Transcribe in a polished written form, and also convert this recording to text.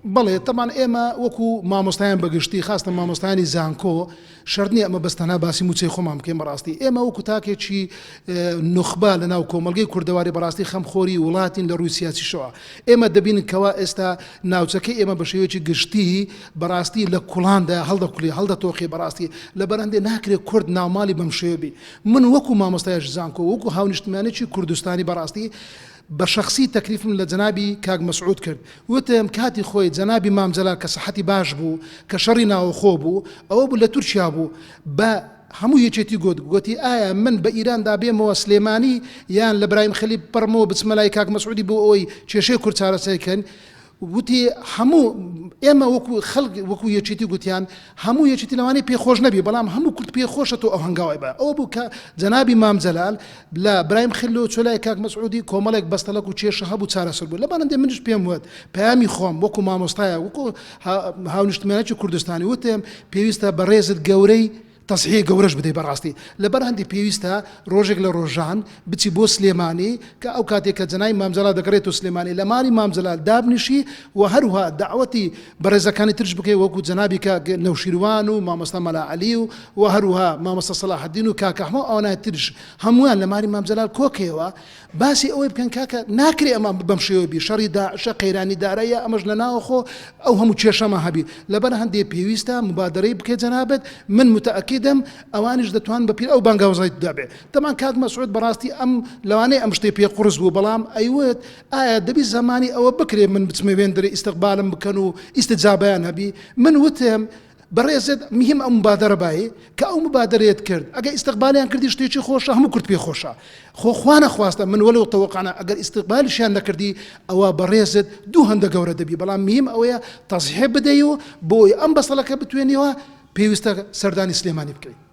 بەڵێ تەمان ئێمە وەکو مامۆستایان بەگشتی خاستە مامۆستایانی زانکۆ شەرنی ئەمە بەستەنا باسی موچەی خۆمان بکەین بەڕاستی ئێمە وەکو تاکێکی نوخبا لە ناو کۆمەلگەی کوردەواری بەڕاستی خەمخۆری وڵاتین لە ڕووی سیاسیشەوە ئێمە دەبینن کەوا ئێستا ناوچەکەی ئێمە بە شێوەیەکی گشتی بەڕاستی لە کوڵاندا هەڵدەکوڵی هەڵدەتۆقی بەڕاستی لە بەرەندێ ناکرێت کورد ناوماڵی بەم شێوەبی من وەکو مامۆستایەکی زانکۆ وەکو هاونیشتمانێکی کوردستانی بەڕاستی بە شخصی تەکلیفم لە جەنابی کاک مەسعود کرد وتم کاتی خۆی جەنابی مام جەلال کە سەحەتی باش بوو کە شەڕی ناوەخۆ بوو ئەوە بوو لە تورکیا بوو بە هەموو یەکێتی گوتی ئایا من بە ئیراندا بێمەوە سلێمانی یان لە برایم خەلیل بڕمەوە بچمە لای کاک مەسعودی بۆ ئەوەی کێشەی کورد چارەسەرکەن وتی هەموو ئێمە وەکو خەڵک وەکو یەکێتی گوتیان هەموو یەکێتی لەوانەیە پێخۆش نەبی بەڵام هەموو کورد پێخۆشە تۆ ئەو هەنگاوی بە ئەوە بوو کە جەنابی مام جەلال لە برایم خەلیل چۆ لای کاک مەسعودی کۆمەڵێک بەستەلەک و کێشە هەبوو چارەسەر بوو لەبەرەندێ منش پێم وت پەیامی خۆم وەکو مامۆستایە وەکو هاونیشتمانێکی کوردستانی وتم پێویستە بە ڕێزت گەورەی تەصحیح گەورەش بدەی بەڕاستی لەبەر هەندی پێویستە ڕۆژێک لە ڕۆژان بچی بۆ سلێمانی کە ئەو کاتێک کە جەنابی مام جەلال دەگەڕێت و سلێمانی لە ماڵی مام جەلال دابنیشی و هەروها دعوەتی بەڕێزەکانی ترش بکەی وەکو جەنابی کاک نەوشیروان و مامۆستا مەلا عەلی و هەروها مامۆستا سەلاح الدین و کاک ئەحمەد ئەوانە ترش هەموویان لە ماڵی مام جەلال کۆکەوە باسی ئەوەی بکەن کاکە ناکرێ ئەمە بەم شێوەبی شەڕی داعشە قەیرانی دارەیە ئەمەش لە ناوەخۆ ئەو هەموو کێشەمە هەبی لەبەر هەندێک پێویستە مبادرەی بکەیت جەنابەت من متەئەکیدم ئەوانیش دەتوان بەپیر ئەو بانگاوزای دابێ تەمان کاک مەسعود بەڕاستی ئەم لەوانەیە ئەم شتێ پێ قورس بوو بەڵام ئەیوت ئایا دەبی زمانی ئەوە بکرێ من بچمە وێندرە ئیستقبالم بکەن و ئیستجابیان هەبی من وتم بەڕێزت مهم ئەو مبادرە بایە کە ئەو مبادرەیەت کرد ئەگەر ئیستقبالیان کردی شتێکی خۆشە هەموو کورد پێ خۆشە خۆخوا نەخواستە من وەلو تەوەقعنا ئەگەر ئیستقبالیشیان نەکردی ئەوە بەڕێزت دوو هەندە گەورە دەبی بەڵام مهم ئەوەیە تەصحیح بدەی و بۆی ئەم بەسەڵەکە بتوێنیەوە پێویستە سەردانی سلێمانی بکەیت